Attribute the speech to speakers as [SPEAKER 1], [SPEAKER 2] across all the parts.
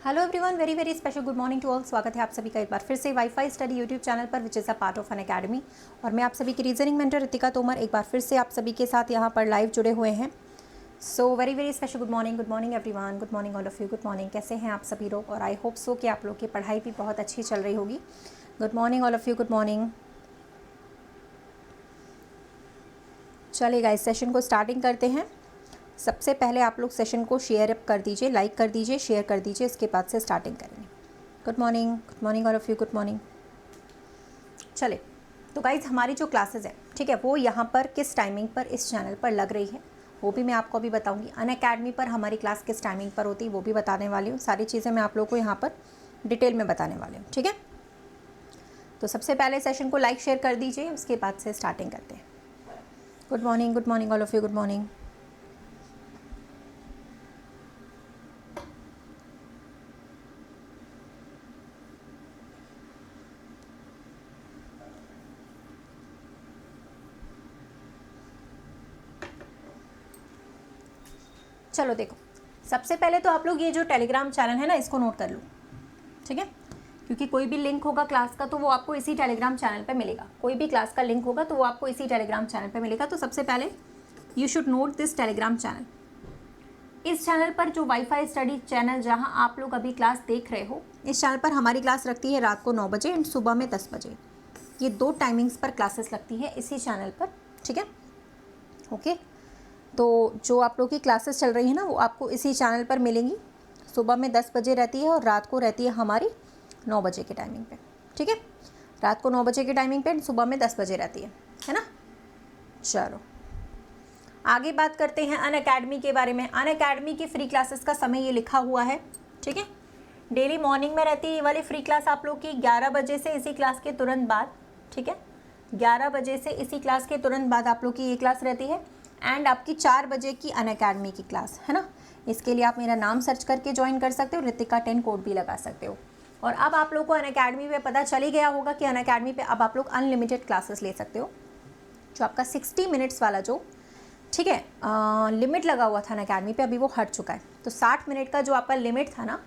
[SPEAKER 1] Hello everyone, very very special good morning to all. स्वागत है आप सभी का एक बार फिर से वाईफाई स्टडी यूट्यूब चैनल पर, which is a part of an academy. और मैं आप सभी की रीजनिंग मेंटर रितिका तोमर एक बार फिर से आप सभी के साथ यहाँ पर लाइव जुड़े हुए हैं। So very very special good morning everyone, good morning all of you, good morning. कैसे हैं आप सभी लोग? और आई होप सो कि आप लोग की पढ़ाई भी बहुत अच्छी चल रही होगी। Good morning all of you, good morning. चलिएगा, इस सेशन को स्टार्टिंग करते हैं। सबसे पहले आप लोग सेशन को शेयर अप कर दीजिए, लाइक कर दीजिए, शेयर कर दीजिए, इसके बाद से स्टार्टिंग करेंगे। Good morning all of you, good morning. चले तो गाइज, हमारी जो क्लासेस है, ठीक है, वो यहाँ पर किस टाइमिंग पर इस चैनल पर लग रही है वो भी मैं आपको अभी बताऊँगी। अनअकैडमी पर हमारी क्लास किस टाइमिंग पर होती है वो भी बताने वाली हूँ। सारी चीज़ें मैं आप लोगों को यहाँ पर डिटेल में बताने वाली हूँ, ठीक है। तो सबसे पहले सेशन को लाइक शेयर कर दीजिए, उसके बाद से स्टार्टिंग करते हैं। Good morning all of you, good morning. चलो देखो, सबसे पहले तो आप लोग ये जो टेलीग्राम चैनल है ना, इसको नोट कर लो, ठीक है। क्योंकि कोई भी लिंक होगा क्लास का तो वो आपको इसी टेलीग्राम चैनल पे मिलेगा। कोई भी क्लास का लिंक होगा तो वो आपको इसी टेलीग्राम चैनल पे मिलेगा। तो सबसे पहले you should note this Telegram channel. इस चैनल पर जो वाईफाई स्टडी चैनल जहाँ आप लोग अभी क्लास देख रहे हो, इस चैनल पर हमारी क्लास लगती है रात को 9 बजे एंड सुबह में 10 बजे। ये 2 टाइमिंग्स पर क्लासेस लगती है इसी चैनल पर, ठीक है। ओके, तो जो आप लोग की क्लासेस चल रही है ना, वो आपको इसी चैनल पर मिलेंगी। सुबह में 10 बजे रहती है और रात को रहती है हमारी 9 बजे की टाइमिंग पे, ठीक है। रात को 9 बजे की टाइमिंग पे, सुबह में 10 बजे रहती है ना। चलो आगे बात करते हैं अनअकैडमी के बारे में। अनअकैडमी की फ्री क्लासेस का समय ये लिखा हुआ है, ठीक है। डेली मॉर्निंग में रहती है ये वाली फ्री क्लास आप लोग की 11 बजे से, इसी क्लास के तुरंत बाद, ठीक है। 11 बजे से इसी क्लास के तुरंत बाद आप लोग की ये क्लास रहती है। एंड आपकी 4 बजे की अनअकैडमी की क्लास है ना। इसके लिए आप मेरा नाम सर्च करके ज्वाइन कर सकते हो, रितिका 10 कोड भी लगा सकते हो। और अब आप लोग को अनअकैडमी पे पता चल ही गया होगा कि अनअकैडमी पे अब आप लोग अनलिमिटेड क्लासेस ले सकते हो। जो आपका 60 मिनट्स वाला जो, ठीक है, लिमिट लगा हुआ था अनअकैडमी पे, अभी वो हट चुका है। तो 60 मिनट का जो आपका लिमिट था ना,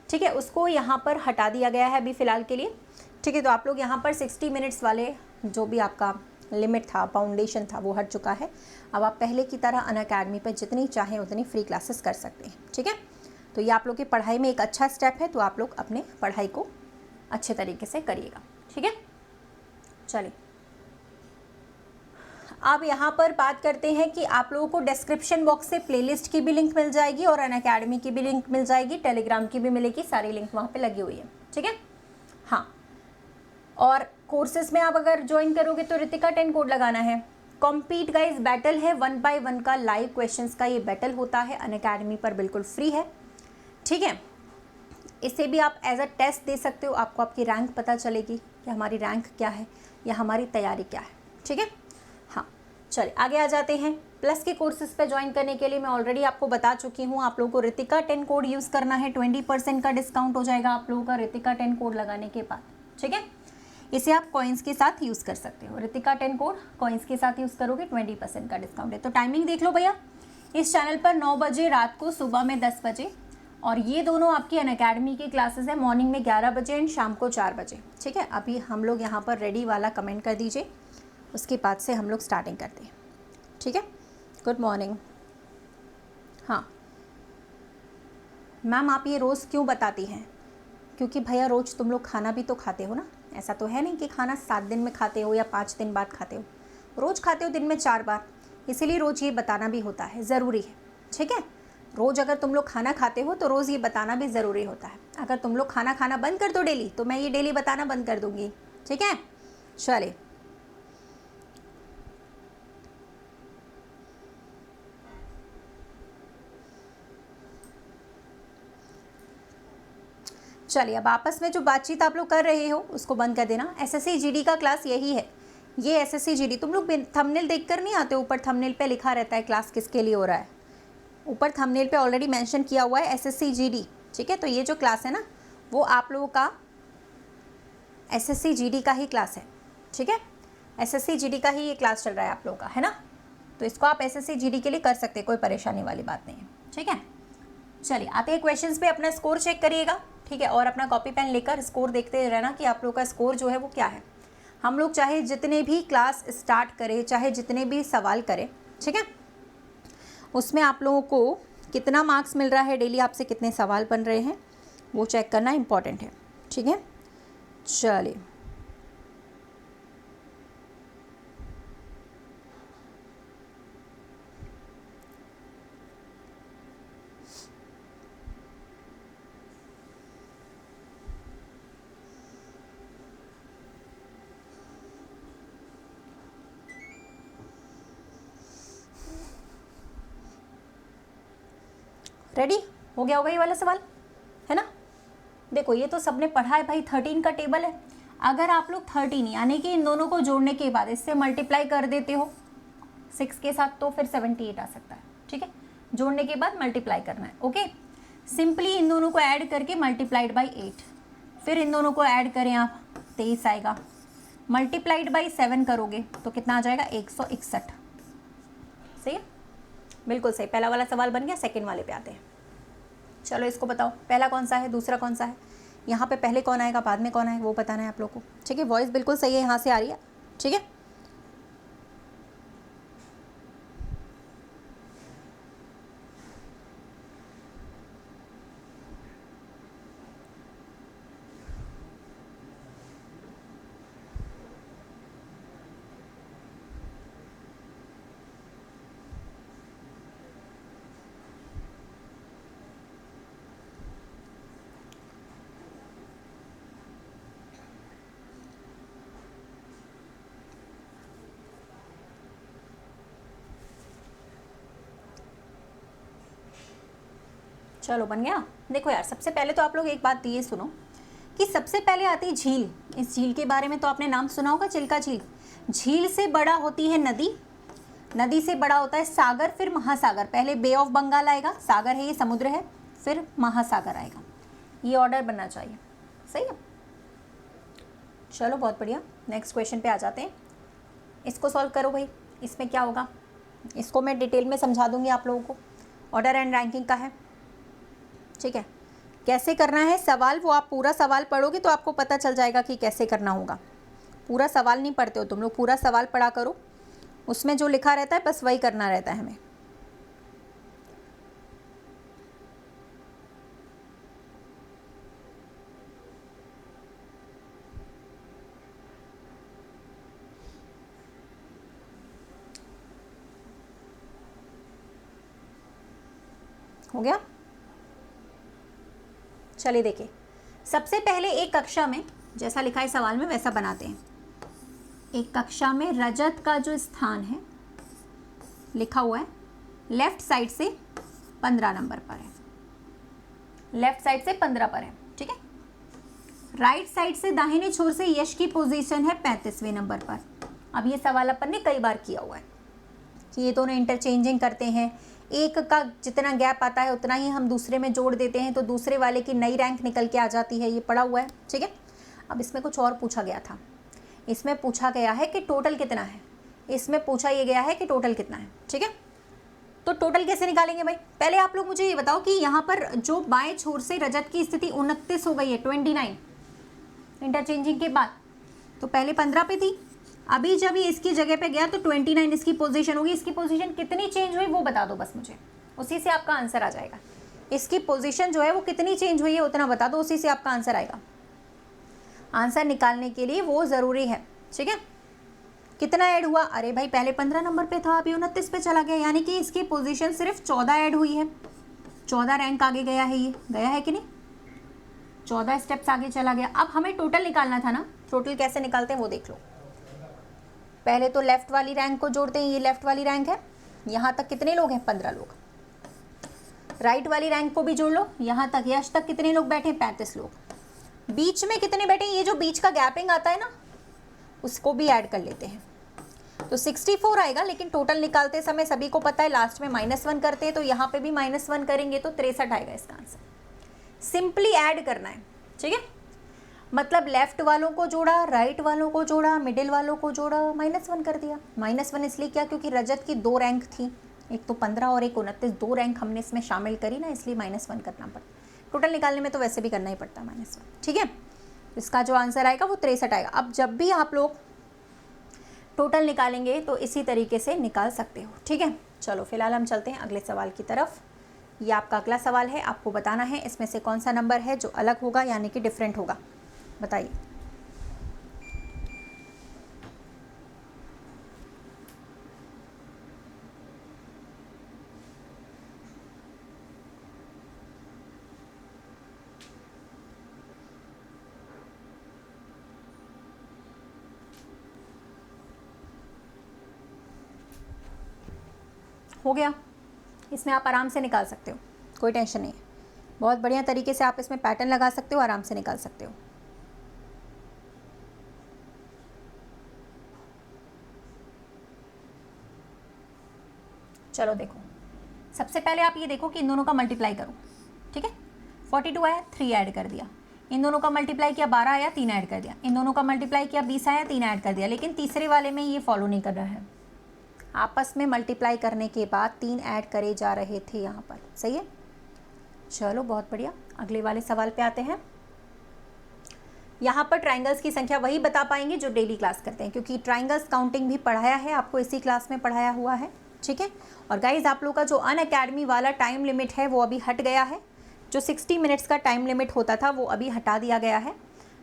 [SPEAKER 1] ठीक है, उसको यहाँ पर हटा दिया गया है अभी फ़िलहाल के लिए, ठीक है। तो आप लोग यहाँ पर 60 मिनट्स वाले जो भी आपका लिमिट था, फाउंडेशन था, वो हट चुका है। अब आप पहले की तरह अनअकैडमी पर जितनी चाहें उतनी फ्री क्लासेस कर सकते हैं, ठीक है। तो ये आप लोग की पढ़ाई में एक अच्छा स्टेप है, तो आप लोग अपने पढ़ाई को अच्छे तरीके से करिएगा, ठीक है। चलिए अब यहाँ पर बात करते हैं कि आप लोगों को डिस्क्रिप्शन बॉक्स से प्लेलिस्ट की भी लिंक मिल जाएगी और अनअकैडमी की भी लिंक मिल जाएगी, टेलीग्राम की भी मिलेगी, सारी लिंक वहाँ पे लगी हुई है, ठीक है। हाँ, और कोर्सेज में आप अगर ज्वाइन करोगे तो रितिका 10 कोड लगाना है। कॉम्पीट गाइज बैटल है, 1 by 1 का लाइव क्वेश्चंस का ये बैटल होता है, अनअकैडमी पर बिल्कुल फ्री है, ठीक है। इसे भी आप एज अ टेस्ट दे सकते हो, आपको आपकी रैंक पता चलेगी कि हमारी रैंक क्या है या हमारी तैयारी क्या है, ठीक है। हाँ, चलिए आगे आ जाते हैं। प्लस के कोर्सेज पे ज्वाइन करने के लिए मैं ऑलरेडी आपको बता चुकी हूँ, आप लोगों को रितिका 10 कोड यूज़ करना है। 20% का डिस्काउंट हो जाएगा आप लोगों का रितिका 10 कोड लगाने के बाद, ठीक है। इसे आप कॉइन्स के साथ यूज़ कर सकते हो। रितिका 10 कोड कॉइन्स के साथ यूज़ करोगे 20% का डिस्काउंट है। तो टाइमिंग देख लो भैया, इस चैनल पर 9 बजे रात को, सुबह में 10 बजे। और ये दोनों आपकी अनअकैडमी की क्लासेस है, मॉर्निंग में 11 बजे एंड शाम को 4 बजे, ठीक है। अभी हम लोग यहाँ पर रेडी वाला कमेंट कर दीजिए, उसके बाद से हम लोग स्टार्टिंग करते हैं, ठीक है। Good morning. हाँ मैम, आप ये रोज़ क्यों बताती हैं? क्योंकि भैया रोज़ तुम लोग खाना भी तो खाते हो ना। ऐसा तो है नहीं कि खाना 7 दिन में खाते हो या 5 दिन बाद खाते हो, रोज़ खाते हो दिन में 4 बार, इसीलिए रोज़ ये बताना भी होता है, ज़रूरी है, ठीक है। रोज़ अगर तुम लोग खाना खाते हो तो रोज़ ये बताना भी ज़रूरी होता है। अगर तुम लोग खाना खाना बंद कर दो डेली, तो मैं ये डेली बताना बंद कर दूँगी, ठीक है। चलिए चलिए, अब आपस में जो बातचीत आप लोग कर रहे हो उसको बंद कर देना। एसएससी जीडी का क्लास यही है, ये एसएससी जीडी। तुम लोग थंबनेल देखकर नहीं आते, ऊपर थंबनेल पे लिखा रहता है क्लास किसके लिए हो रहा है, ऊपर थंबनेल पे ऑलरेडी मेंशन किया हुआ है एसएससी जीडी, ठीक है। तो ये जो क्लास है ना, वो आप लोगों का एसएससी जीडी का ही क्लास है, ठीक है। एसएससी जीडी का ही ये क्लास चल रहा है आप लोगों का, है ना। तो इसको आप एसएससी जीडी के लिए कर सकते हैं, कोई परेशानी वाली बात नहीं है, ठीक है। चलिए आते हैं क्वेश्चंस पे, अपना स्कोर चेक करिएगा, ठीक है, और अपना कॉपी पेन लेकर स्कोर देखते रहना कि आप लोग का स्कोर जो है वो क्या है। हम लोग चाहे जितने भी क्लास स्टार्ट करें, चाहे जितने भी सवाल करें, ठीक है, उसमें आप लोगों को कितना मार्क्स मिल रहा है, डेली आपसे कितने सवाल बन रहे हैं, वो चेक करना इम्पॉर्टेंट है, ठीक है। चलिए रेडी हो गया होगा ये वाला सवाल, है ना। देखो ये तो सबने पढ़ा है भाई, 13 का टेबल है। अगर आप लोग 13 यानी कि इन दोनों को जोड़ने के बाद इससे मल्टीप्लाई कर देते हो 6 के साथ, तो फिर 78 आ सकता है, ठीक है। जोड़ने के बाद मल्टीप्लाई करना है, ओके। सिंपली इन दोनों को ऐड करके मल्टीप्लाइड बाई 8, फिर इन दोनों को ऐड करें आप, 23 आएगा। मल्टीप्लाइड बाई 7 करोगे तो कितना आ जाएगा, 161। सही है, बिल्कुल सही। पहला वाला सवाल बन गया, सेकंड वाले पे आते हैं। चलो इसको बताओ, पहला कौन सा है, दूसरा कौन सा है, यहाँ पे पहले कौन आएगा, बाद में कौन आएगा, वो बताना है आप लोग को, ठीक है। वॉइस बिल्कुल सही है, यहाँ से आ रही है, ठीक है। चलो बन गया। देखो यार, सबसे पहले तो आप लोग एक बात ये सुनो कि सबसे पहले आती है झील। इस झील के बारे में तो आपने नाम सुना होगा, चिल्का झील। झील से बड़ा होती है नदी, नदी से बड़ा होता है सागर, फिर महासागर। पहले बे ऑफ बंगाल आएगा, सागर है ये, समुद्र है, फिर महासागर आएगा। ये ऑर्डर बनना चाहिए, सही है। चलो बहुत बढ़िया, नेक्स्ट क्वेश्चन पे आ जाते हैं। इसको सॉल्व करो भाई, इसमें क्या होगा इसको मैं डिटेल में समझा दूंगी आप लोगों को। ऑर्डर एंड रैंकिंग का है, ठीक है। कैसे करना है सवाल, वो आप पूरा सवाल पढ़ोगे तो आपको पता चल जाएगा कि कैसे करना होगा। पूरा सवाल नहीं पढ़ते हो तुम लोग, पूरा सवाल पढ़ा करो, उसमें जो लिखा रहता है बस वही करना रहता है हमें। हो गया। चलिए देखिए, सबसे पहले एक कक्षा में जैसा लिखा है सवाल में वैसा बनाते हैं। एक कक्षा में रजत का जो स्थान है लिखा हुआ है लेफ्ट साइड से 15 नंबर पर है, लेफ्ट साइड से 15 पर है, ठीक है। राइट साइड से दाहिने छोर से यश की पोजीशन है 35वें नंबर पर। अब ये सवाल अपन ने कई बार किया हुआ है कि ये दोनों इंटरचेंजिंग करते हैं, एक का जितना गैप आता है उतना ही हम दूसरे में जोड़ देते हैं तो दूसरे वाले की नई रैंक निकल के आ जाती है, ये पड़ा हुआ है, ठीक है। अब इसमें कुछ और पूछा गया था, इसमें पूछा गया है कि टोटल कितना है, इसमें पूछा ये गया है कि टोटल कितना है, ठीक है। तो टोटल कैसे निकालेंगे भाई, पहले आप लोग मुझे ये बताओ कि यहाँ पर जो बाएं छोर से रजत की स्थिति 29 हो गई है, 29 इंटरचेंजिंग के बाद, तो पहले 15 पे थी, अभी जब ये इसकी जगह पे गया तो 29 इसकी पोजीशन होगी। इसकी पोजीशन कितनी चेंज हुई वो बता दो बस मुझे, उसी से आपका आंसर आ जाएगा। इसकी पोजीशन जो है वो कितनी चेंज हुई है उतना बता दो, उसी से आपका आंसर आएगा। आंसर निकालने के लिए वो ज़रूरी है, ठीक है। कितना ऐड हुआ, अरे भाई पहले 15 नंबर पे था, अभी 29 पे चला गया, यानी कि इसकी पोजीशन सिर्फ 14 ऐड हुई है, 14 रैंक आगे गया है, ये गया है कि नहीं, 14 स्टेप्स आगे चला गया। अब हमें टोटल निकालना था ना, टोटल कैसे निकालते हैं वो देख लो। पहले तो लेफ्ट वाली रैंक को जोड़ते हैं, ये लेफ्ट वाली रैंक है, यहाँ तक कितने लोग हैं, 15 लोग। राइट वाली रैंक को भी जोड़ लो, यहाँ तक यश तक कितने लोग बैठे, 35 लोग। बीच में कितने बैठे, ये जो बीच का गैपिंग आता है ना उसको भी ऐड कर लेते हैं, तो 64 आएगा। लेकिन टोटल निकालते समय सभी को पता है लास्ट में -1 करते हैं, तो यहाँ पे भी -1 करेंगे तो 63 आएगा इसका आंसर। सिंपली ऐड करना है, ठीक है। मतलब लेफ्ट वालों को जोड़ा, राइट वालों को जोड़ा, मिडिल वालों को जोड़ा, -1 कर दिया। -1 इसलिए क्या, क्योंकि रजत की 2 रैंक थी, एक तो 15 और एक 29, 2 रैंक हमने इसमें शामिल करी ना, इसलिए -1 करना पड़ता। टोटल निकालने में तो वैसे भी करना ही पड़ता है -1, ठीक है। इसका जो आंसर आएगा वो 63 आएगा। अब जब भी आप लोग टोटल निकालेंगे तो इसी तरीके से निकाल सकते हो, ठीक है। चलो फिलहाल हम चलते हैं अगले सवाल की तरफ। ये आपका अगला सवाल है, आपको बताना है इसमें से कौन सा नंबर है जो अलग होगा, यानी कि डिफरेंट होगा। बताइए। हो गया, इसमें आप आराम से निकाल सकते हो, कोई टेंशन नहीं है। बहुत बढ़िया तरीके से आप इसमें पैटर्न लगा सकते हो, आराम से निकाल सकते हो। चलो देखो, सबसे पहले आप ये देखो कि इन दोनों का मल्टीप्लाई करो, ठीक है। 42 आया, 3 ऐड कर दिया। इन दोनों का मल्टीप्लाई किया, 12 आया, 3 ऐड कर दिया। इन दोनों का मल्टीप्लाई किया, 20 आया, 3 ऐड कर दिया। लेकिन तीसरे वाले में ये फॉलो नहीं कर रहा है, आपस में मल्टीप्लाई करने के बाद 3 ऐड करे जा रहे थे यहाँ पर, सही है। चलो बहुत बढ़िया, अगले वाले सवाल पे आते हैं। यहाँ पर ट्राइंगल्स की संख्या वही बता पाएंगे जो डेली क्लास करते हैं, क्योंकि ट्राइंगल्स काउंटिंग भी पढ़ाया है आपको, इसी क्लास में पढ़ाया हुआ है, ठीक है। और गाइज आप लोग का जो अनअकैडमी वाला टाइम लिमिट है वो अभी हट गया है। जो 60 मिनट्स का टाइम लिमिट होता था वो अभी हटा दिया गया है।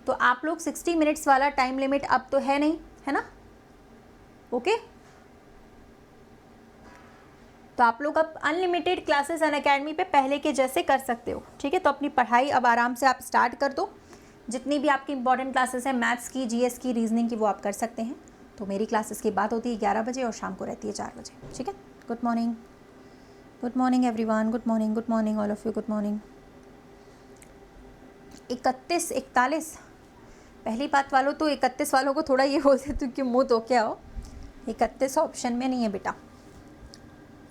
[SPEAKER 1] तो आप लोग 60 मिनट्स वाला टाइम लिमिट अब तो है नहीं, है ना, ओके। तो आप लोग अब अनलिमिटेड क्लासेस अनअकैडमी पे पहले के जैसे कर सकते हो, ठीक है। तो अपनी पढ़ाई अब आराम से आप स्टार्ट कर दो। जितनी भी आपकी इंपॉर्टेंट क्लासेस हैं, मैथ्स की, जीएस की, रीजनिंग की, वो आप कर सकते हैं। तो मेरी क्लासेस की बात होती है 11 बजे और शाम को रहती है 4 बजे, ठीक है। Good morning everyone, good morning all of you, good morning. 31, 41, पहली बात वालों तो 31 वालों को थोड़ा ये बोलते थे कि मुँह तो क्या हो, 31 ऑप्शन में नहीं है बेटा।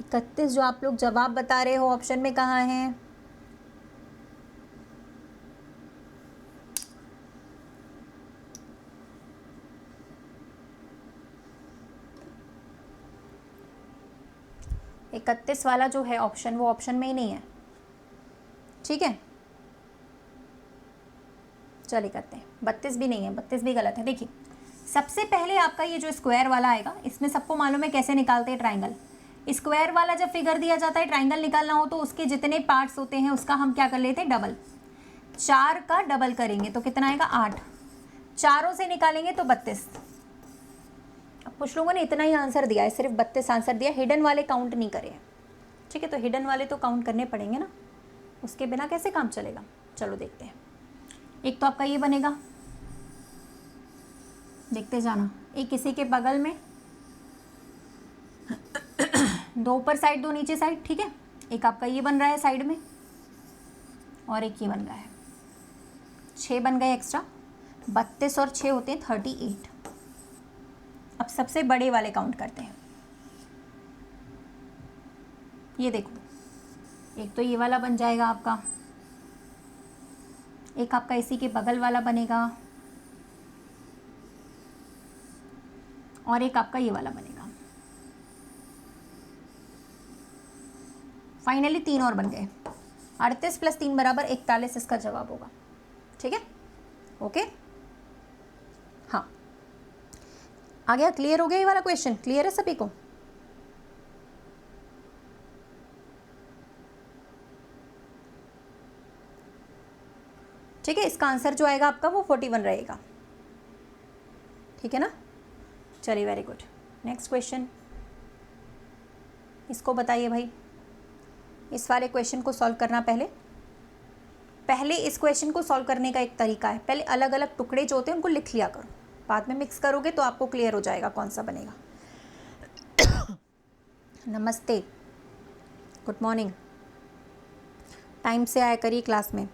[SPEAKER 1] 31 जो आप लोग जवाब बता रहे हो ऑप्शन में कहाँ है? इकतीस वाला जो है ऑप्शन, वो ऑप्शन में ही नहीं है, ठीक है। चलिए करते हैं, 32 भी नहीं है, 32 भी गलत है। देखिए सबसे पहले आपका ये जो स्क्वायर वाला आएगा, इसमें सबको मालूम है कैसे निकालते हैं ट्राइंगल। स्क्वायर वाला जब फिगर दिया जाता है, ट्राइंगल निकालना हो तो उसके जितने पार्ट्स होते हैं उसका हम क्या कर लेते हैं, डबल। 4 का डबल करेंगे तो कितना आएगा, 8। चारों से निकालेंगे तो 32। अब कुछ लोगों ने इतना ही आंसर दिया है, सिर्फ 32 आंसर दिया, हिडन वाले काउंट नहीं करे, ठीक है। तो हिडन वाले तो काउंट करने पड़ेंगे ना, उसके बिना कैसे काम चलेगा। चलो देखते हैं। एक तो आपका ये बनेगा, देखते जाना, एक किसी के बगल में, 2 ऊपर साइड 2 नीचे साइड, ठीक है। एक आपका ये बन रहा है साइड में, और एक ये बन रहा है, 6 बन गए एक्स्ट्रा। 32 और 6 होते हैं 38। अब सबसे बड़े वाले काउंट करते हैं। ये देखो, एक तो ये वाला बन जाएगा आपका, एक आपका इसी के बगल वाला बनेगा, और एक आपका ये वाला बनेगा। फाइनली 3 और बन गए। 38 + 3 = 41 इसका जवाब होगा, ठीक है, ओके। हाँ आ गया, क्लियर हो गया ये वाला क्वेश्चन, क्लियर है सभी को। ठीक है, इसका आंसर जो आएगा आपका वो 41 रहेगा, ठीक है ना। चलिए वेरी गुड, नेक्स्ट क्वेश्चन। इसको बताइए भाई, इस वाले क्वेश्चन को सॉल्व करना। पहले इस क्वेश्चन को सॉल्व करने का एक तरीका है, पहले अलग अलग टुकड़े जो होते हैं उनको लिख लिया करो, बाद में मिक्स करोगे तो आपको क्लियर हो जाएगा कौन सा बनेगा। नमस्ते, गुड मॉर्निंग, टाइम से आया करिए क्लास में।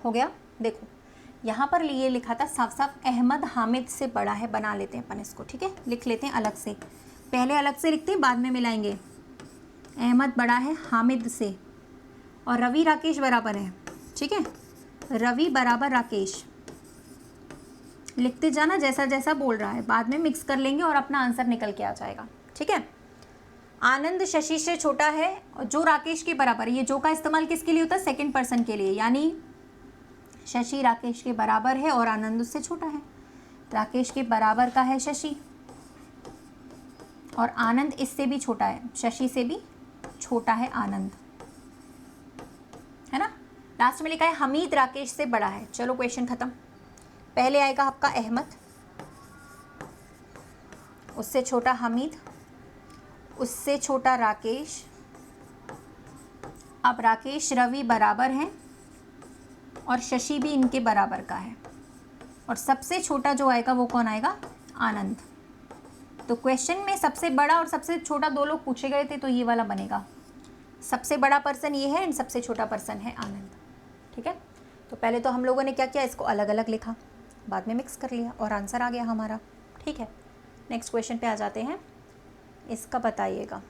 [SPEAKER 1] हो गया। देखो यहाँ पर ये लिखा था साफ साफ अहमद हामिद से बड़ा है, बना लेते हैं अपन इसको, ठीक है, लिख लेते हैं अलग से, पहले अलग से लिखते हैं बाद में मिलाएंगे। अहमद बड़ा है हामिद से और रवि राकेश बराबर है, ठीक है, रवि बराबर राकेश, लिखते जाना जैसा जैसा बोल रहा है, बाद में मिक्स कर लेंगे और अपना आंसर निकल के आ जाएगा, ठीक है। आनंद शशि से छोटा है और जो राकेश के बराबर है, ये जो का इस्तेमाल किसके लिए होता है, सेकंड पर्सन के लिए, यानी शशि राकेश के बराबर है और आनंद उससे छोटा है। राकेश के बराबर का है शशि और आनंद इससे भी छोटा है, शशि से भी छोटा है आनंद, है ना। लास्ट में लिखा है हमीद राकेश से बड़ा है। चलो क्वेश्चन खत्म। पहले आएगा आपका अहमद, उससे छोटा हमीद, उससे छोटा राकेश। अब राकेश रवि बराबर हैं और शशि भी इनके बराबर का है और सबसे छोटा जो आएगा वो कौन आएगा, आनंद। तो क्वेश्चन में सबसे बड़ा और सबसे छोटा दो लोग पूछे गए थे, तो ये वाला बनेगा, सबसे बड़ा पर्सन ये है एंड सबसे छोटा पर्सन है आनंद, ठीक है। तो पहले तो हम लोगों ने क्या किया, इसको अलग अलग लिखा, बाद में मिक्स कर लिया और आंसर आ गया हमारा, ठीक है। नेक्स्ट क्वेश्चन पे आ जाते हैं, इसका बताइएगा।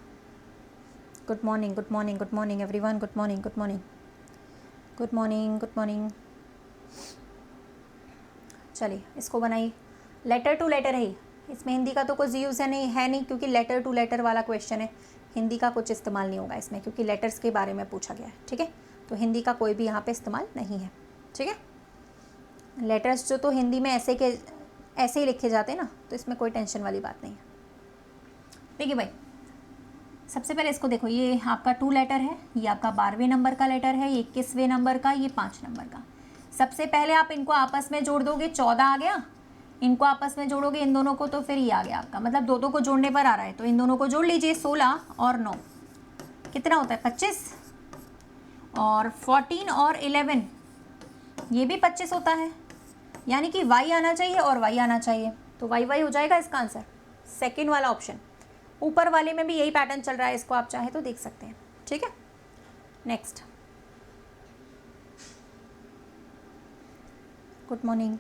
[SPEAKER 1] Good morning, good morning, good morning everyone, good morning, good morning, good morning, good morning. चलिए इसको बनाइए, लेटर टू लेटर है, इसमें हिंदी का तो कुछ यूज़ है नहीं क्योंकि लेटर टू लेटर वाला क्वेश्चन है, हिंदी का कुछ इस्तेमाल नहीं होगा इसमें क्योंकि लेटर्स के बारे में पूछा गया है, ठीक है। तो हिंदी का कोई भी यहाँ पे इस्तेमाल नहीं है, ठीक है। लेटर्स जो तो हिंदी में ऐसे ही लिखे जाते हैं ना, तो इसमें कोई टेंशन वाली बात नहीं है। देखिए भाई, सबसे पहले इसको देखो, ये आपका 2 लेटर है, ये आपका 12वें नंबर का लेटर है, ये 21वें नंबर का, ये 5 नंबर का। सबसे पहले आप इनको आपस में जोड़ दोगे, 14 आ गया, इनको आपस में जोड़ोगे इन दोनों को तो फिर ये आ गया आपका, मतलब दो को जोड़ने पर आ रहा है, तो इन दोनों को जोड़ लीजिए, 16 और 9 कितना होता है, 25, और 14 और 11 ये भी 25 होता है, यानी कि y आना चाहिए और y आना चाहिए, तो y हो जाएगा इसका आंसर, सेकेंड वाला ऑप्शन। ऊपर वाले में भी यही पैटर्न चल रहा है, इसको आप चाहे तो देख सकते हैं, ठीक है। Next, good morning,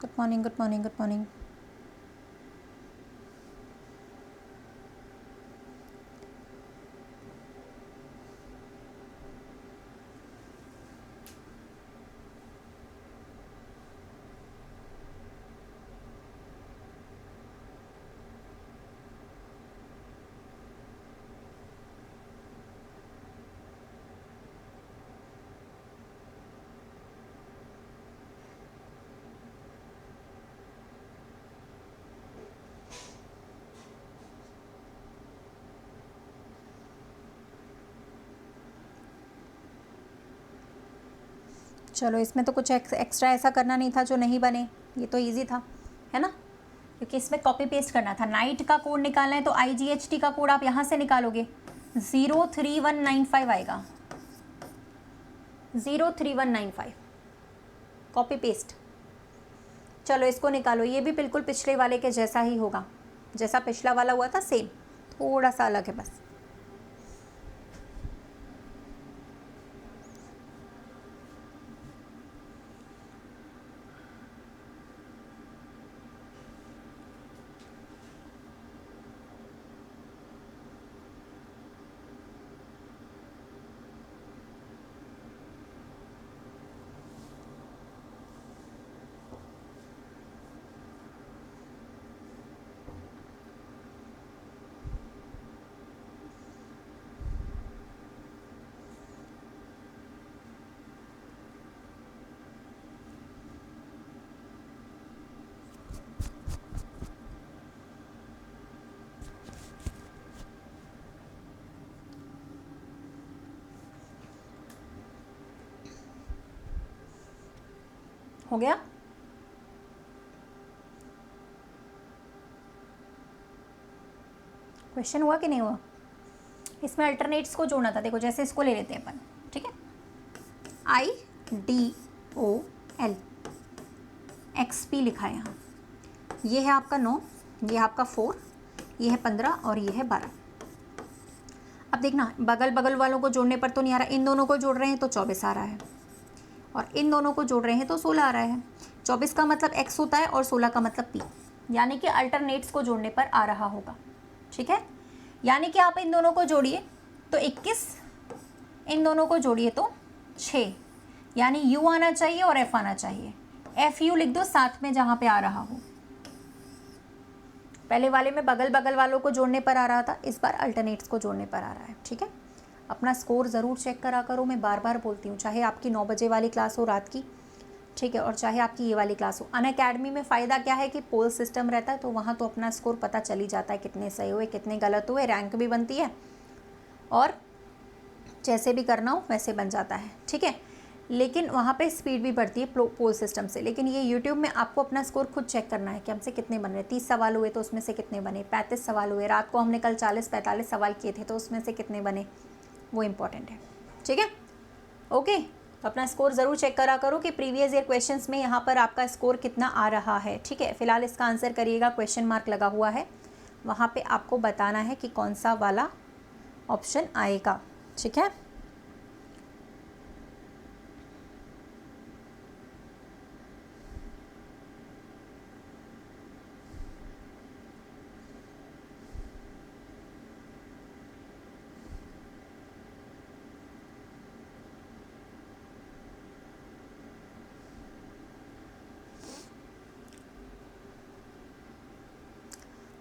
[SPEAKER 1] good morning, good morning, good morning. चलो इसमें तो कुछ एक्स्ट्रा ऐसा करना नहीं था जो नहीं बने, ये तो इजी था, है ना, क्योंकि इसमें कॉपी पेस्ट करना था। नाइट का कोड निकालना है तो IGHT का कोड आप यहाँ से निकालोगे, 03195 आएगा, 03195, कॉपी पेस्ट। चलो इसको निकालो, ये भी बिल्कुल पिछले वाले के जैसा ही होगा, जैसा पिछला वाला हुआ था सेम, थोड़ा सा अलग है बस। हो गया, क्वेश्चन हुआ कि नहीं हुआ। इसमें अल्टरनेट्स को जोड़ना था, देखो जैसे इसको ले लेते हैं अपन, ठीक है, IDOL XP लिखा है यहाँ, ये है आपका 9, ये है आपका 4, ये है 15 और ये है 12। अब देखना बगल बगल वालों को जोड़ने पर तो नहीं आ रहा, इन दोनों को जोड़ रहे हैं तो 24 आ रहा है, और इन दोनों को जोड़ रहे हैं तो 16 आ रहा है। 24 का मतलब x होता है और 16 का मतलब p, यानी कि अल्टरनेट्स को जोड़ने पर आ रहा होगा। ठीक है, यानी कि आप इन दोनों को जोड़िए तो 21, इन दोनों को जोड़िए तो 6, यानी u आना चाहिए और f आना चाहिए। एफ यू लिख दो साथ में जहाँ पे आ रहा हो। पहले वाले में बगल बगल वालों को जोड़ने पर आ रहा था, इस बार अल्टरनेट्स को जोड़ने पर आ रहा है। ठीक है, अपना स्कोर ज़रूर चेक करा करो, मैं बार बार बोलती हूँ, चाहे आपकी 9 बजे वाली क्लास हो रात की, ठीक है, और चाहे आपकी ये वाली क्लास हो। अनअकैडमी में फ़ायदा क्या है कि पोल सिस्टम रहता है, तो वहाँ तो अपना स्कोर पता चल ही जाता है, कितने सही हुए कितने गलत हुए, रैंक भी बनती है और जैसे भी करना हो वैसे बन जाता है। ठीक है, लेकिन वहाँ पे स्पीड भी बढ़ती है पोल सिस्टम से। लेकिन ये यूट्यूब में आपको अपना स्कोर खुद चेक करना है कि हमसे कितने बन रहे। 30 सवाल हुए तो उसमें से कितने बने, 35 सवाल हुए, रात को हमने कल 40-45 सवाल किए थे तो उसमें से कितने बने, वो इम्पॉर्टेंट है। ठीक है, ओके, तो अपना स्कोर ज़रूर चेक करा करो कि प्रीवियस ईयर क्वेश्चंस में यहाँ पर आपका स्कोर कितना आ रहा है। ठीक है, फिलहाल इसका आंसर करिएगा, क्वेश्चन मार्क लगा हुआ है, वहाँ पे आपको बताना है कि कौन सा वाला ऑप्शन आएगा। ठीक है,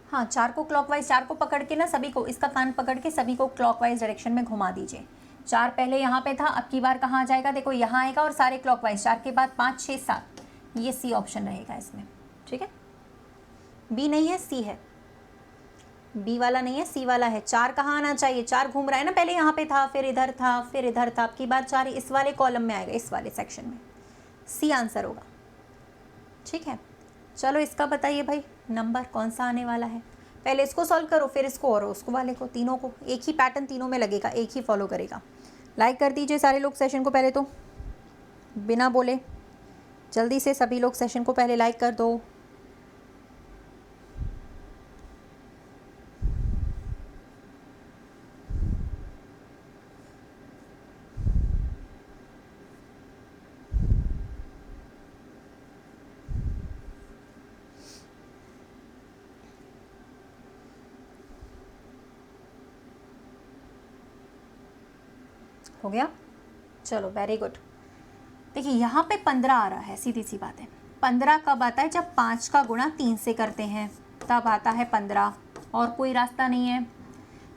[SPEAKER 1] हाँ, 4 को क्लॉकवाइज, 4 को पकड़ के ना सभी को, इसका कान पकड़ के सभी को क्लॉकवाइज डायरेक्शन में घुमा दीजिए। 4 पहले यहाँ पे था, अब की बार कहाँ आ जाएगा, देखो यहाँ आएगा और सारे क्लॉकवाइज, 4 के बाद 5, 6, 7, ये सी ऑप्शन रहेगा इसमें। ठीक है, बी नहीं है, सी है, बी वाला नहीं है, सी वाला है। 4 कहाँ आना चाहिए, 4 घूम रहा है ना, पहले यहाँ पे था, फिर इधर था, फिर इधर था, अब की बार 4 इस वाले कॉलम में आएगा, इस वाले सेक्शन में, सी आंसर होगा। ठीक है, चलो इसका बताइए भाई नंबर कौन सा आने वाला है। पहले इसको सॉल्व करो, फिर इसको और उसको वाले को, तीनों को एक ही पैटर्न तीनों में लगेगा, एक ही फॉलो करेगा। लाइक कर दीजिए सारे लोग सेशन को, पहले तो बिना बोले जल्दी से सभी लोग सेशन को पहले लाइक कर दो। हो गया, चलो वेरी गुड। देखिए यहाँ पे 15 आ रहा है, सीधी सी बात है। 15 कब आता है, जब 5 का गुणा 3 से करते हैं तब आता है 15, और कोई रास्ता नहीं है।